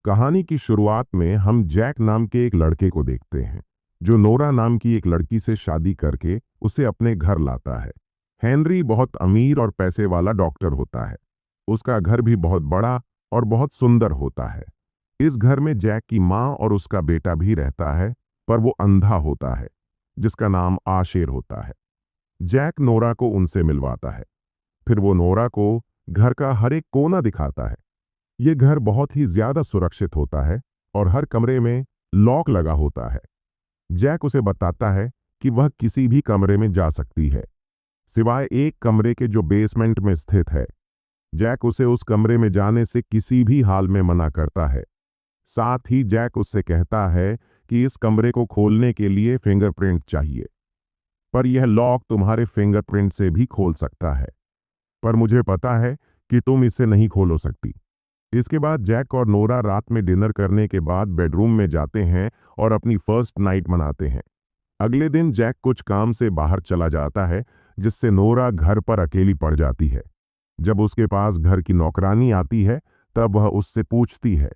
कहानी की शुरुआत में हम जैक नाम के एक लड़के को देखते हैं जो नोरा नाम की एक लड़की से शादी करके उसे अपने घर लाता है। हेनरी बहुत अमीर और पैसे वाला डॉक्टर होता है। उसका घर भी बहुत बड़ा और बहुत सुंदर होता है। इस घर में जैक की माँ और उसका बेटा भी रहता है, पर वो अंधा होता है जिसका नाम आशेर होता है। जैक नोरा को उनसे मिलवाता है। फिर वो नोरा को घर का हर एक कोना दिखाता है। ये घर बहुत ही ज्यादा सुरक्षित होता है और हर कमरे में लॉक लगा होता है। जैक उसे बताता है कि वह किसी भी कमरे में जा सकती है, सिवाय एक कमरे के जो बेसमेंट में स्थित है। जैक उसे उस कमरे में जाने से किसी भी हाल में मना करता है। साथ ही जैक उससे कहता है कि इस कमरे को खोलने के लिए फिंगरप्रिंट चाहिए, पर यह लॉक तुम्हारे फिंगरप्रिंट से भी खोल सकता है, पर मुझे पता है कि तुम इसे नहीं खोलो सकती। इसके बाद जैक और नोरा रात में डिनर करने के बाद बेडरूम में जाते हैं और अपनी फर्स्ट नाइट मनाते हैं। अगले दिन जैक कुछ काम से बाहर चला जाता है, जिससे नोरा घर पर अकेली पड़ जाती है। जब उसके पास घर की नौकरानी आती है, तब वह उससे पूछती है,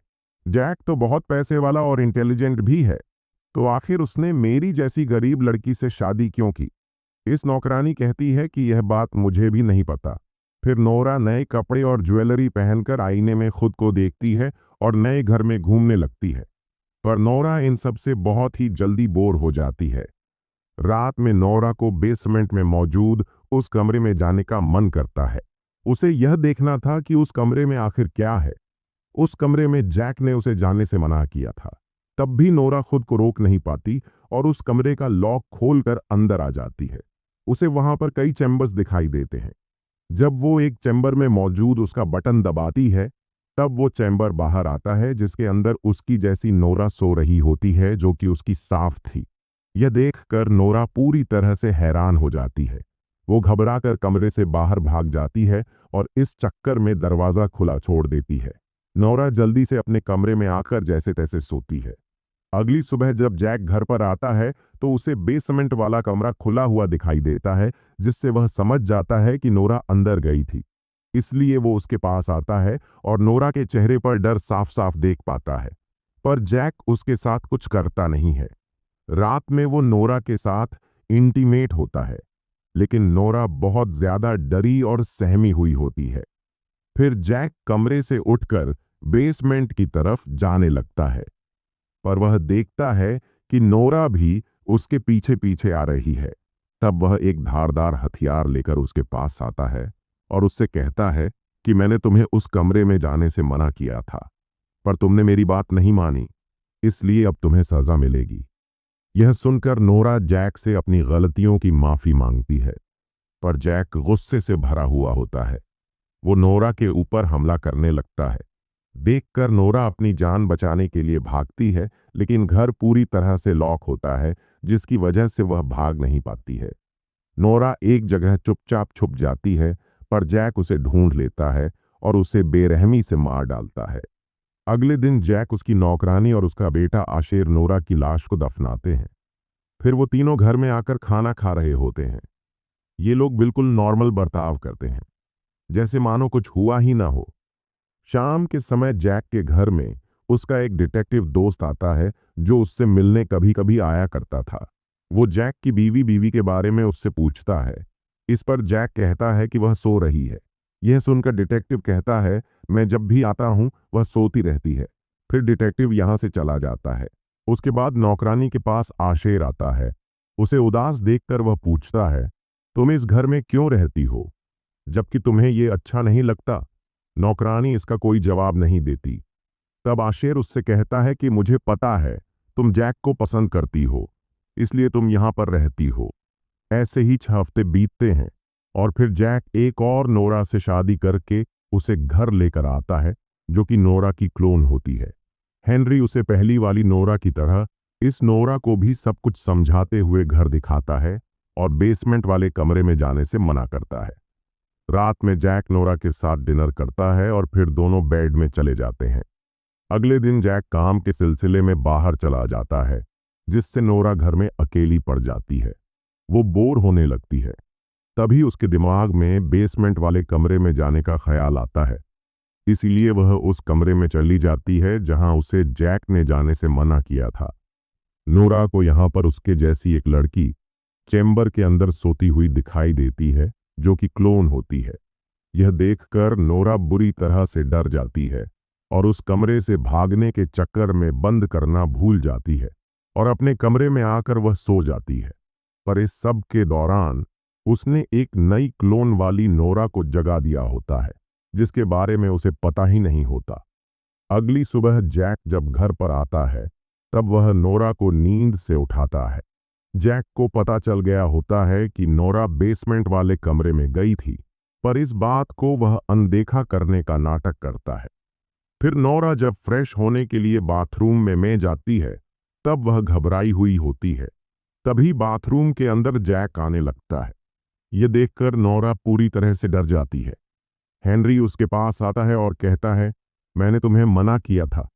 जैक तो बहुत पैसे वाला और इंटेलिजेंट भी है, तो आखिर उसने मेरी जैसी गरीब लड़की से शादी क्यों की? इस नौकरानी कहती है कि यह बात मुझे भी नहीं पता। फिर नोरा नए कपड़े और ज्वेलरी पहनकर आईने में खुद को देखती है और नए घर में घूमने लगती है। पर नोरा इन सब से बहुत ही जल्दी बोर हो जाती है। रात में नोरा को बेसमेंट में मौजूद उस कमरे में जाने का मन करता है। उसे यह देखना था कि उस कमरे में आखिर क्या है। उस कमरे में जैक ने उसे जाने से मना किया था। तब भी नोरा खुद को रोक नहीं पाती और उस कमरे का लॉक खोलकर अंदर आ जाती है। उसे वहां पर कई चैम्बर्स दिखाई देते हैं। जब वो एक चैम्बर में मौजूद उसका बटन दबाती है, तब वो चैम्बर बाहर आता है जिसके अंदर उसकी जैसी नोरा सो रही होती है, जो कि उसकी साफ थी। यह देखकर नोरा पूरी तरह से हैरान हो जाती है। वो घबराकर कमरे से बाहर भाग जाती है और इस चक्कर में दरवाजा खुला छोड़ देती है। नोरा जल्दी से अपने कमरे में आकर जैसे तैसे सोती है। अगली सुबह जब जैक घर पर आता है, तो उसे बेसमेंट वाला कमरा खुला हुआ दिखाई देता है, जिससे वह समझ जाता है कि नोरा अंदर गई थी। इसलिए वो उसके पास आता है और नोरा के चेहरे पर डर साफ साफ देख पाता है। पर जैक उसके साथ कुछ करता नहीं है। रात में वो नोरा के साथ इंटीमेट होता है, लेकिन नोरा बहुत ज्यादा डरी और सहमी हुई होती है। फिर जैक कमरे से उठकर बेसमेंट की तरफ जाने लगता है, पर वह देखता है कि नोरा भी उसके पीछे पीछे आ रही है। तब वह एक धारदार हथियार लेकर उसके पास आता है और उससे कहता है कि मैंने तुम्हें उस कमरे में जाने से मना किया था, पर तुमने मेरी बात नहीं मानी, इसलिए अब तुम्हें सजा मिलेगी। यह सुनकर नोरा जैक से अपनी गलतियों की माफी मांगती है, पर जैक गुस्से से भरा हुआ होता है। वो नोरा के ऊपर हमला करने लगता है। देखकर नोरा अपनी जान बचाने के लिए भागती है, लेकिन घर पूरी तरह से लॉक होता है, जिसकी वजह से वह भाग नहीं पाती है। नोरा एक जगह चुपचाप छुप जाती है, पर जैक उसे ढूंढ लेता है और उसे बेरहमी से मार डालता है। अगले दिन जैक, उसकी नौकरानी और उसका बेटा आशेर नोरा की लाश को दफनाते हैं। फिर वो तीनों घर में आकर खाना खा रहे होते हैं। ये लोग बिल्कुल नॉर्मल बर्ताव करते हैं, जैसे मानो कुछ हुआ ही ना हो। शाम के समय जैक के घर में उसका एक डिटेक्टिव दोस्त आता है, जो उससे मिलने कभी कभी आया करता था। वो जैक की बीवी के बारे में उससे पूछता है। इस पर जैक कहता है कि वह सो रही है। यह सुनकर डिटेक्टिव कहता है, मैं जब भी आता हूं वह सोती रहती है। फिर डिटेक्टिव यहां से चला जाता है। उसके बाद नौकरानी के पास आशेर आता है। उसे उदास देखकर वह पूछता है, तुम इस घर में क्यों रहती हो, जबकि तुम्हें ये अच्छा नहीं लगता? नौकरानी इसका कोई जवाब नहीं देती। तब आशेर उससे कहता है कि मुझे पता है तुम जैक को पसंद करती हो, इसलिए तुम यहां पर रहती हो। ऐसे ही 6 हफ्ते बीतते हैं और फिर जैक एक और नोरा से शादी करके उसे घर लेकर आता है, जो कि नोरा की क्लोन होती है। हेनरी उसे पहली वाली नोरा की तरह इस नोरा को भी सब कुछ समझाते हुए घर दिखाता है और बेसमेंट वाले कमरे में जाने से मना करता है। रात में जैक नोरा के साथ डिनर करता है और फिर दोनों बेड में चले जाते हैं। अगले दिन जैक काम के सिलसिले में बाहर चला जाता है, जिससे नोरा घर में अकेली पड़ जाती है। वो बोर होने लगती है। तभी उसके दिमाग में बेसमेंट वाले कमरे में जाने का ख्याल आता है। इसीलिए वह उस कमरे में चली जाती है जहां उसे जैक ने जाने से मना किया था। नोरा को यहाँ पर उसके जैसी एक लड़की चैम्बर के अंदर सोती हुई दिखाई देती है, जो कि क्लोन होती है। यह देखकर नोरा बुरी तरह से डर जाती है और उस कमरे से भागने के चक्कर में बंद करना भूल जाती है और अपने कमरे में आकर वह सो जाती है। पर इस सब के दौरान उसने एक नई क्लोन वाली नोरा को जगा दिया होता है, जिसके बारे में उसे पता ही नहीं होता। अगली सुबह जैक जब घर पर आता है, तब वह नोरा को नींद से उठाता है। जैक को पता चल गया होता है कि नोरा बेसमेंट वाले कमरे में गई थी, पर इस बात को वह अनदेखा करने का नाटक करता है। फिर नोरा जब फ्रेश होने के लिए बाथरूम में जाती है, तब वह घबराई हुई होती है। तभी बाथरूम के अंदर जैक आने लगता है। यह देखकर नोरा पूरी तरह से डर जाती है। हेनरी उसके पास आता है और कहता है, मैंने तुम्हें मना किया था,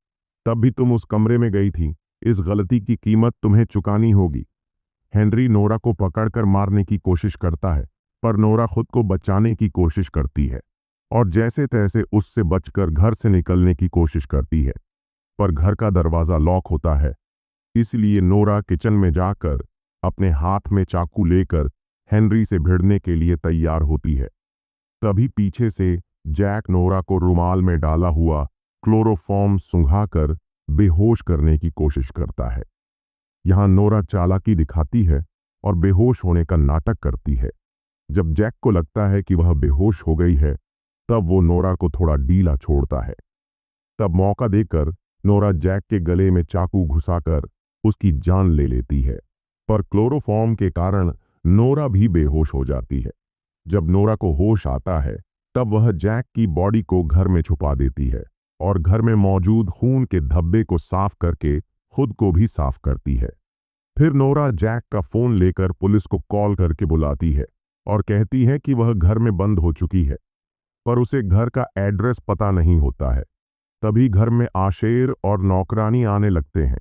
तब भी तुम उस कमरे में गई थी। इस गलती की कीमत तुम्हें चुकानी होगी। हेनरी नोरा को पकड़कर मारने की कोशिश करता है, पर नोरा खुद को बचाने की कोशिश करती है और जैसे तैसे उससे बचकर घर से निकलने की कोशिश करती है। पर घर का दरवाज़ा लॉक होता है, इसलिए नोरा किचन में जाकर अपने हाथ में चाकू लेकर हेनरी से भिड़ने के लिए तैयार होती है। तभी पीछे से जैक नोरा को रुमाल में डाला हुआ क्लोरोफॉर्म सुंघाकर बेहोश करने की कोशिश करता है। यहाँ नोरा चालाकी दिखाती है और बेहोश होने का नाटक करती है। जब जैक को लगता है कि वह बेहोश हो गई है, तब वो नोरा को थोड़ा ढीला छोड़ता है। तब मौका देकर नोरा जैक के गले में चाकू घुसाकर उसकी जान ले लेती है, पर क्लोरोफॉर्म के कारण नोरा भी बेहोश हो जाती है। जब नोरा को होश आता है, तब वह जैक की बॉडी को घर में छुपा देती है और घर में मौजूद खून के धब्बे को साफ करके खुद को भी साफ करती है। फिर नोरा जैक का फोन लेकर पुलिस को कॉल करके बुलाती है और कहती है कि वह घर में बंद हो चुकी है, पर उसे घर का एड्रेस पता नहीं होता है। तभी घर में आशेर और नौकरानी आने लगते हैं,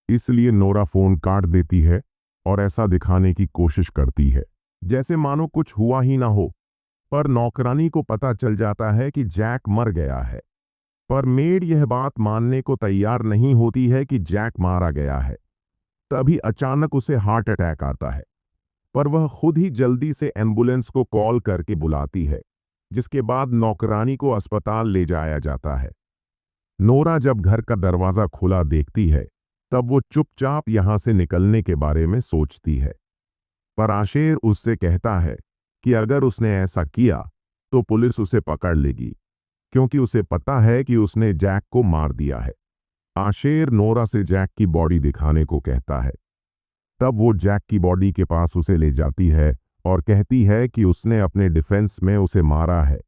इसलिए नोरा फोन काट देती है और ऐसा दिखाने की कोशिश करती है जैसे मानो कुछ हुआ ही ना हो। पर नौकरानी को पता चल जाता है कि जैक मर गया है, पर मेड यह बात मानने को तैयार नहीं होती है कि जैक मारा गया है। तभी अचानक उसे हार्ट अटैक आता है, पर वह खुद ही जल्दी से एम्बुलेंस को कॉल करके बुलाती है, जिसके बाद नौकरानी को अस्पताल ले जाया जाता है। नोरा जब घर का दरवाजा खुला देखती है, तब वो चुपचाप यहां से निकलने के बारे में सोचती है। पर आशेर उससे कहता है कि अगर उसने ऐसा किया तो पुलिस उसे पकड़ लेगी, क्योंकि उसे पता है कि उसने जैक को मार दिया है। आशेर नोरा से जैक की बॉडी दिखाने को कहता है। तब वो जैक की बॉडी के पास उसे ले जाती है और कहती है कि उसने अपने डिफेंस में उसे मारा है।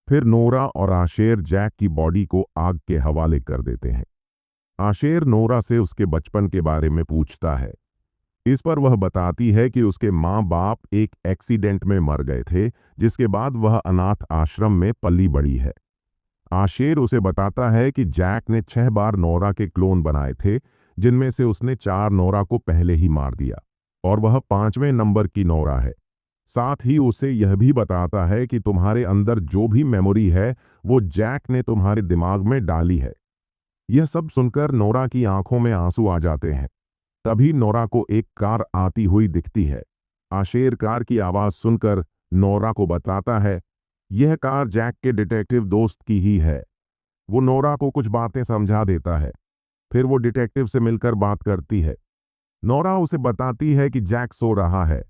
फिर नोरा और आशेर जैक की बॉडी को आग के हवाले कर देते हैं। आशेर नोरा से उसके बचपन के बारे में पूछता है। इस पर वह बताती है कि उसके माँ बाप एक एक्सीडेंट में मर गए थे, जिसके बाद वह अनाथ आश्रम में पली बड़ी है। आशेर उसे बताता है कि जैक ने 6 बार नोरा के क्लोन बनाए थे, जिनमें से उसने 4 नोरा को पहले ही मार दिया और वह 5वें नंबर की नोरा है। साथ ही उसे यह भी बताता है कि तुम्हारे अंदर जो भी मेमोरी है, वो जैक ने तुम्हारे दिमाग में डाली है। यह सब सुनकर नोरा की आंखों में आंसू आ जाते हैं। तभी नोरा को एक कार आती हुई दिखती है। आशेर कार की आवाज सुनकर नोरा को बताता है, यह कार जैक के डिटेक्टिव दोस्त की ही है। वो नोरा को कुछ बातें समझा देता है। फिर वो डिटेक्टिव से मिलकर बात करती है। नोरा उसे बताती है कि जैक सो रहा है।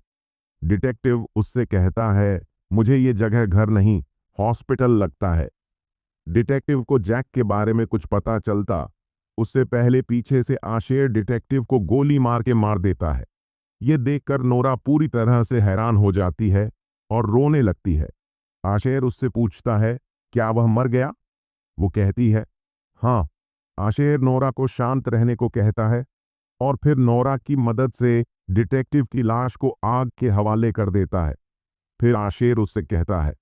डिटेक्टिव उससे कहता है, मुझे ये जगह घर नहीं, हॉस्पिटल लगता है। डिटेक्टिव को जैक के बारे में कुछ पता चलता उससे पहले पीछे से आशेर डिटेक्टिव को गोली मार के मार देता है। ये देखकर नोरा पूरी तरह से हैरान हो जाती है और रोने लगती है। आशेर उससे पूछता है, क्या वह मर गया? वो कहती है, हाँ। आशेर नोरा को शांत रहने को कहता है और फिर नोरा की मदद से डिटेक्टिव की लाश को आग के हवाले कर देता है। फिर आशेर उससे कहता है,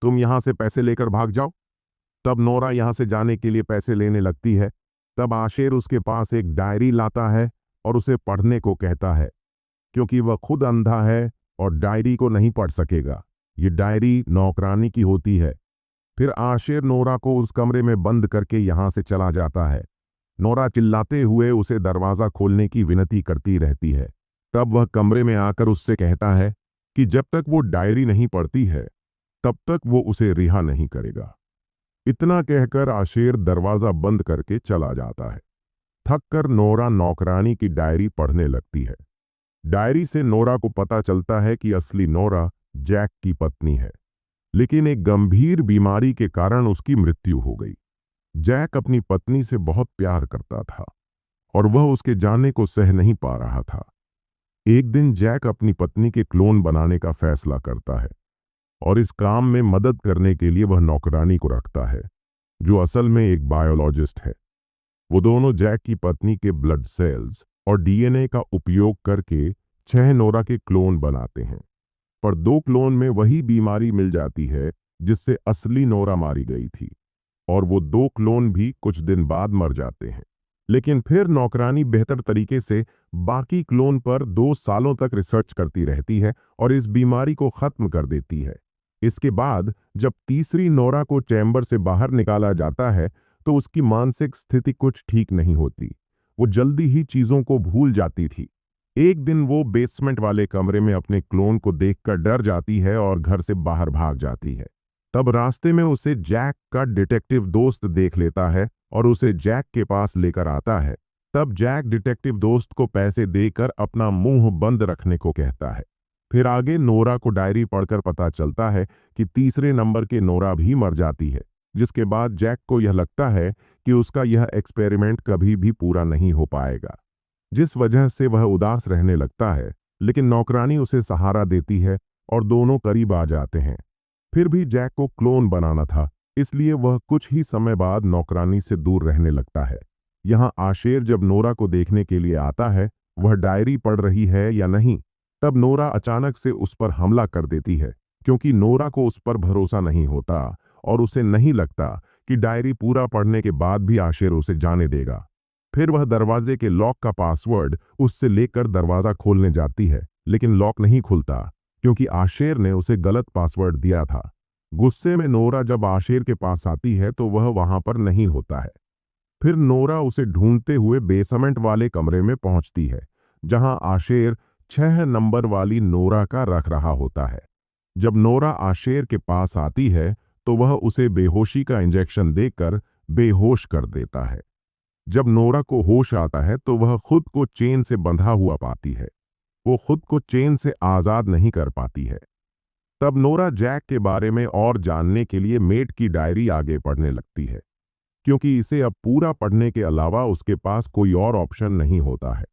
तुम यहां से पैसे लेकर भाग जाओ। तब नोरा यहां से जाने के लिए पैसे लेने लगती है। तब आशेर उसके पास एक डायरी लाता है और उसे पढ़ने को कहता है, क्योंकि वह खुद अंधा है और डायरी को नहीं पढ़ सकेगा। ये डायरी नौकरानी की होती है। फिर आशेर नोरा को उस कमरे में बंद करके यहां से चला जाता है। नोरा चिल्लाते हुए उसे दरवाजा खोलने की विनती करती रहती है। तब वह कमरे में आकर उससे कहता है कि जब तक वो डायरी नहीं पढ़ती है तब तक वो उसे रिहा नहीं करेगा। इतना कहकर आशेर दरवाजा बंद करके चला जाता है। थक कर नोरा नौकरानी की डायरी पढ़ने लगती है। डायरी से नोरा को पता चलता है कि असली नोरा जैक की पत्नी है, लेकिन एक गंभीर बीमारी के कारण उसकी मृत्यु हो गई। जैक अपनी पत्नी से बहुत प्यार करता था और वह उसके जाने को सह नहीं पा रहा था। एक दिन जैक अपनी पत्नी के क्लोन बनाने का फैसला करता है और इस काम में मदद करने के लिए वह नौकरानी को रखता है, जो असल में एक बायोलॉजिस्ट है। वो दोनों जैक की पत्नी के ब्लड सेल्स और डीएनए का उपयोग करके 6 नोरा के क्लोन बनाते हैं, पर 2 क्लोन में वही बीमारी मिल जाती है जिससे असली नोरा मारी गई थी, और वो 2 क्लोन भी कुछ दिन बाद मर जाते हैं। लेकिन फिर नौकरानी बेहतर तरीके से बाकी क्लोन पर 2 सालों तक रिसर्च करती रहती है और इस बीमारी को खत्म कर देती है। इसके बाद जब तीसरी नोरा को चैम्बर से बाहर निकाला जाता है तो उसकी मानसिक स्थिति कुछ ठीक नहीं होती। वो जल्दी ही चीजों को भूल जाती थी। एक दिन वो बेसमेंट वाले कमरे में अपने क्लोन को देखकर डर जाती है और घर से बाहर भाग जाती है। तब रास्ते में उसे जैक का डिटेक्टिव दोस्त देख लेता है और उसे जैक के पास लेकर आता है। तब जैक डिटेक्टिव दोस्त को पैसे देकर अपना मुंह बंद रखने को कहता है। फिर आगे नोरा को डायरी पढ़कर पता चलता है कि तीसरे नंबर के नोरा भी मर जाती है, जिसके बाद जैक को यह लगता है कि उसका यह एक्सपेरिमेंट कभी भी पूरा नहीं हो पाएगा, जिस वजह से वह उदास रहने लगता है। लेकिन नौकरानी उसे सहारा देती है और दोनों करीब आ जाते हैं। फिर भी जैक को क्लोन बनाना था, इसलिए वह कुछ ही समय बाद नौकरानी से दूर रहने लगता है। यहाँ आशेर जब नोरा को देखने के लिए आता है, वह डायरी पढ़ रही है या नहीं, तब नोरा अचानक से उस पर हमला कर देती है, क्योंकि नोरा को उस पर भरोसा नहीं होता और उसे नहीं लगता कि डायरी पूरा पढ़ने के बाद भी आशेर उसे जाने देगा। फिर वह दरवाजे के लॉक का पासवर्ड उससे लेकर दरवाजा खोलने जाती है, लेकिन लॉक नहीं खुलता क्योंकि आशेर ने उसे गलत पासवर्ड दिया था। गुस्से में नोरा जब आशेर के पास आती है तो वह वहां पर नहीं होता है। फिर नोरा उसे ढूंढते हुए बेसमेंट वाले कमरे में पहुंचती है, जहां आशेर 6 नंबर वाली नोरा का रख रहा होता है। जब नोरा आशेर के पास आती है तो वह उसे बेहोशी का इंजेक्शन देकर बेहोश कर देता है। जब नोरा को होश आता है तो वह खुद को चेन से बंधा हुआ पाती है। वो खुद को चेन से आजाद नहीं कर पाती है। तब नोरा जैक के बारे में और जानने के लिए मेट की डायरी आगे पढ़ने लगती है, क्योंकि इसे अब पूरा पढ़ने के अलावा उसके पास कोई और ऑप्शन नहीं होता है।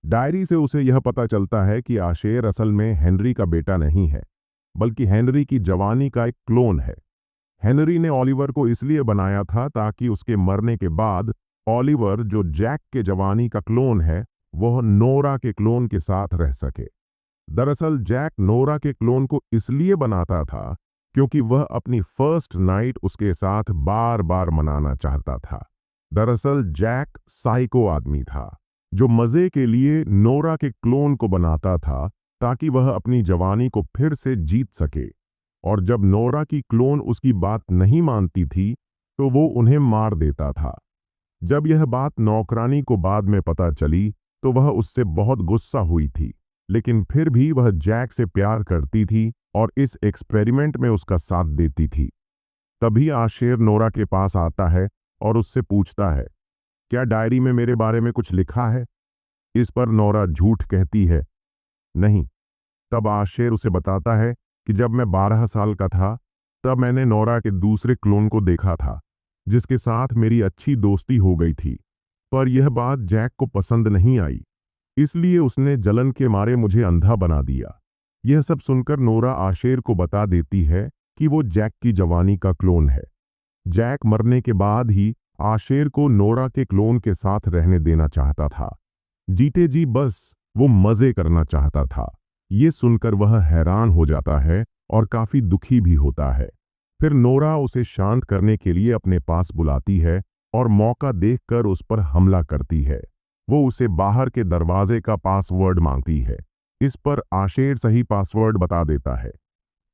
डायरी से उसे यह पता चलता है कि आशेर असल में हेनरी का बेटा नहीं है, बल्कि हेनरी की जवानी का एक क्लोन है। हेनरी ने ओलिवर को इसलिए बनाया था ताकि उसके मरने के बाद ओलिवर, जो जैक के जवानी का क्लोन है, वह नोरा के क्लोन के साथ रह सके। दरअसल जैक नोरा के क्लोन को इसलिए बनाता था क्योंकि वह अपनी फर्स्ट नाइट उसके साथ बार बार मनाना चाहता था। दरअसल जैक साइको आदमी था, जो मजे के लिए नोरा के क्लोन को बनाता था ताकि वह अपनी जवानी को फिर से जीत सके। और जब नोरा की क्लोन उसकी बात नहीं मानती थी तो वो उन्हें मार देता था। जब यह बात नौकरानी को बाद में पता चली तो वह उससे बहुत गुस्सा हुई थी, लेकिन फिर भी वह जैक से प्यार करती थी और इस एक्सपेरिमेंट में उसका साथ देती थी। तभी आशेर नोरा के पास आता है और उससे पूछता है, क्या डायरी में मेरे बारे में कुछ लिखा है? इस पर नोरा झूठ कहती है, नहीं। तब आशेर उसे बताता है कि जब मैं 12 साल का था तब मैंने नोरा के दूसरे क्लोन को देखा था, जिसके साथ मेरी अच्छी दोस्ती हो गई थी, पर यह बात जैक को पसंद नहीं आई, इसलिए उसने जलन के मारे मुझे अंधा बना दिया। यह सब सुनकर नोरा आशेर को बता देती है कि वो जैक की जवानी का क्लोन है। जैक मरने के बाद ही आशेर को नोरा के क्लोन के साथ रहने देना चाहता था। जीते जी बस वो मजे करना चाहता था। ये सुनकर वह हैरान हो जाता है और काफी दुखी भी होता है। फिर नोरा उसे शांत करने के लिए अपने पास बुलाती है और मौका देखकर उस पर हमला करती है। वो उसे बाहर के दरवाजे का पासवर्ड मांगती है। इस पर आशेर सही पासवर्ड बता देता है।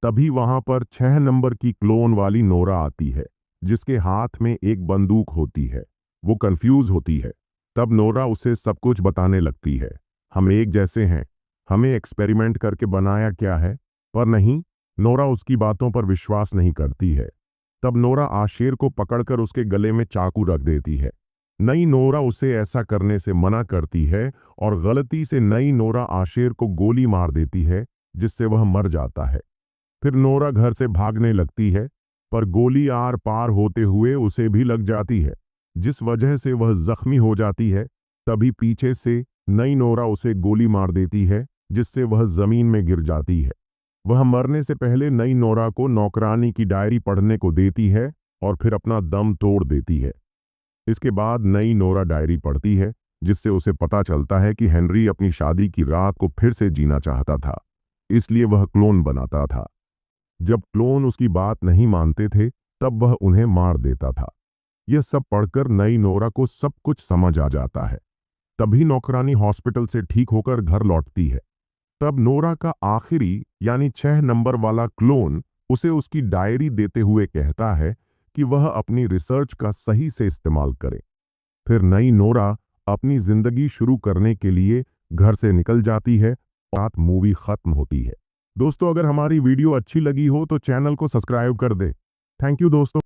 तभी वहां पर 6 नंबर की क्लोन वाली नोरा आती है, जिसके हाथ में एक बंदूक होती है। वो कंफ्यूज होती है। तब नोरा उसे सब कुछ बताने लगती है। हम एक जैसे हैं, हमें एक्सपेरिमेंट करके बनाया क्या है। पर नहीं, नोरा उसकी बातों पर विश्वास नहीं करती है। तब नोरा आशेर को पकड़कर उसके गले में चाकू रख देती है। नई नोरा उसे ऐसा करने से मना करती है और गलती से नई नोरा आशेर को गोली मार देती है, जिससे वह मर जाता है। फिर नोरा घर से भागने लगती है, पर गोली आर पार होते हुए उसे भी लग जाती है, जिस वजह से वह जख्मी हो जाती है। तभी पीछे से नई नोरा उसे गोली मार देती है, जिससे वह जमीन में गिर जाती है। वह मरने से पहले नई नोरा को नौकरानी की डायरी पढ़ने को देती है और फिर अपना दम तोड़ देती है। इसके बाद नई नोरा डायरी पढ़ती है, जिससे उसे पता चलता है कि हेनरी अपनी शादी की रात को फिर से जीना चाहता था, इसलिए वह क्लोन बनाता था। जब क्लोन उसकी बात नहीं मानते थे, तब वह उन्हें मार देता था। यह सब पढ़कर नई नोरा को सब कुछ समझ आ जाता है। तभी नौकरानी हॉस्पिटल से ठीक होकर घर लौटती है। तब नोरा का आखिरी यानी 6 नंबर वाला क्लोन उसे उसकी डायरी देते हुए कहता है कि वह अपनी रिसर्च का सही से इस्तेमाल करे। फिर नई नोरा अपनी जिंदगी शुरू करने के लिए घर से निकल जाती है और मूवी खत्म होती है। दोस्तों, अगर हमारी वीडियो अच्छी लगी हो तो चैनल को सब्सक्राइब कर दे। थैंक यू दोस्तों।